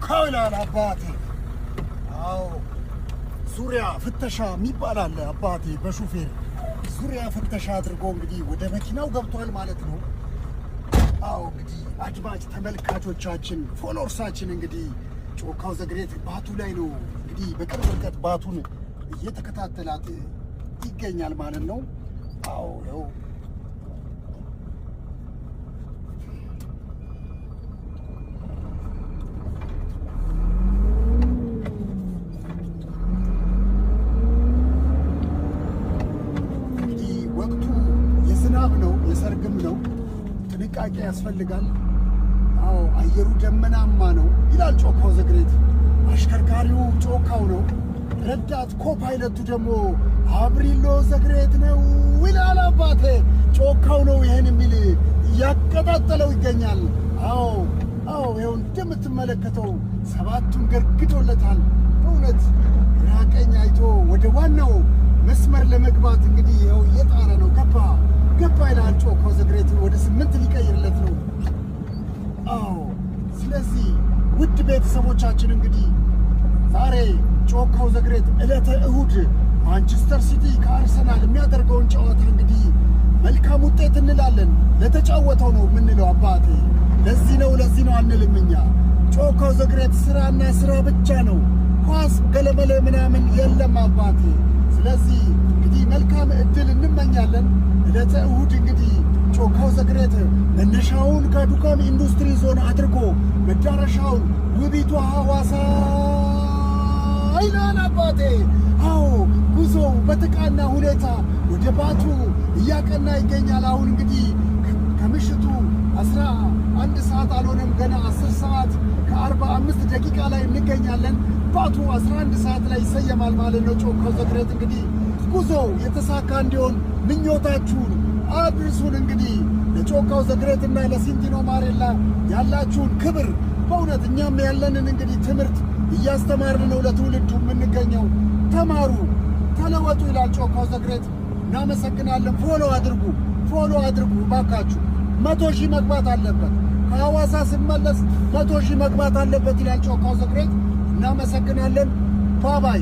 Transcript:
ጮካው ይላል አባቴ። አዎ ዙሪያ ፍተሻ የሚባል አለ አባቴ። በሹፌር ዙሪያ ፍተሻ አድርጎ እንግዲህ ወደ መኪናው ገብቷል ማለት ነው። አዎ እንግዲህ አድማጭ ተመልካቾቻችን ፎሎወርሳችን እንግዲህ ጮካው ዘግሬት ባቱ ላይ ነው እንግዲህ በቅርብ ርቀት ባቱን እየተከታተላት ይገኛል ማለት ነው። አዎ ያው እንግዲህ ወቅቱ የዝናብ ነው የሰርግም ነው። ጥንቃቄ ያስፈልጋል። አዎ አየሩ ደመናማ ነው ይላል ጮካው ዘግሬት። አሽከርካሪው ጮካው ነው። ረዳት ኮፓይለቱ ደግሞ አብሪሎ ዘግሬት ነው ይላል አባቴ። ጮካው ነው ይሄን የሚል እያቀጣጠለው ይገኛል። አዎ ይኸው እንደምትመለከተው ሰባቱን ገርግዶለታል። በእውነት ራቀኝ አይቶ ወደ ዋናው መስመር ለመግባት እንግዲህ ይኸው እየጣረ ነው። ገባ ይላል ጮካው ዘግሬት። ወደ 8 ሊቀይርለት ነው። አዎ ስለዚህ ውድ ቤተሰቦቻችን እንግዲህ ዛሬ ጮካው ዘግሬት ዕለተ እሁድ ማንቸስተር ሲቲ ከአርሰናል የሚያደርገውን ጨዋታ እንግዲህ መልካም ውጤት እንላለን። ለተጫወተው ነው የምንለው አባቴ። ለዚህ ነው አንልም እኛ። ጮካው ዘግሬት ስራና ስራ ብቻ ነው። ኳስ ገለመለ ምናምን የለም አባቴ። ስለዚህ እንግዲህ መልካም እድል እንመኛለን። ዕለተ እሁድ እንግዲህ ጮካው ዘግሬት መነሻውን ከዱካም ኢንዱስትሪ ዞን አድርጎ መዳረሻውን ውቢቷ ሐዋሳ ይላል አባቴ። አዎ ጉዞው በተቃና ሁኔታ ወደ ባቱ እያቀና ይገኛል። አሁን እንግዲህ ከምሽቱ 11 ሰዓት አልሆነም ገና 10 ሰዓት ከ45 ደቂቃ ላይ እንገኛለን። ባቱ 11 ሰዓት ላይ ይሰየማል ማለት ነው። ጮካው ዘግሬት እንግዲህ ጉዞው የተሳካ እንዲሆን ምኞታችሁን አድርሱን። እንግዲህ ለጮካው ዘግሬትና ለሲንቲኖ ማሬላ ያላችሁን ክብር በእውነት እኛም ያለንን እንግዲህ ትምህርት እያስተማርን ነው ለትውልዱ የምንገኘው። ተማሩ፣ ተለወጡ ይላል ጮካው ዘግሬት። እናመሰግናለን። ፎሎ አድርጉ ባካችሁ። 100 ሺህ መግባት አለበት። ከሐዋሳ ስመለስ 100 ሺህ መግባት አለበት ይላል ጮካው ዘግሬት። እናመሰግናለን። ባባይ